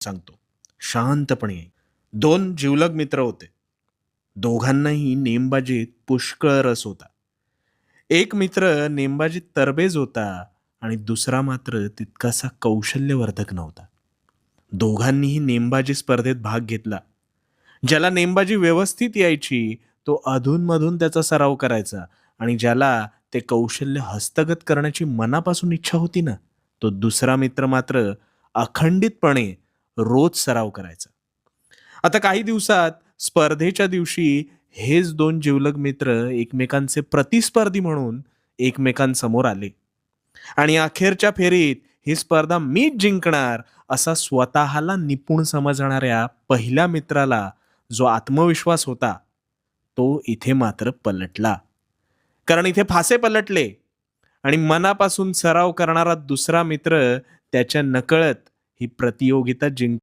सांगतो. शांतपणे. 2 जिवलग मित्र होते. दोघांनाही नेमबाजीत पुष्कळ रस होता. एक मित्र नेमबाजीत तरबेज होता आणि दुसरा मात्र तितकासा कौशल्यवर्धक नव्हता. दोघांनीही नेमबाजी स्पर्धेत भाग घेतला. ज्याला नेमबाजी व्यवस्थित यायची तो अधूनमधून त्याचा सराव करायचा आणि ज्याला ते कौशल्य हस्तगत करण्याची मनापासून इच्छा होती ना, तो दुसरा मित्र मात्र अखंडितपणे रोज सराव करायचा. आता काही दिवसात स्पर्धेच्या दिवशी हेच 2 जिवलग मित्र एकमेकांचे प्रतिस्पर्धी म्हणून एकमेकांसमोर आले आणि अखेरच्या फेरीत ही स्पर्धा मीच जिंकणार असा स्वतःला निपुण समजणाऱ्या पहिल्या मित्राला जो आत्मविश्वास होता, तो इथे मात्र पलटला. कारण इथे फासे पलटले आणि मनापासून सराव करणारा दुसरा मित्र त्याच्या नकळत ही प्रतियोगिता जिंक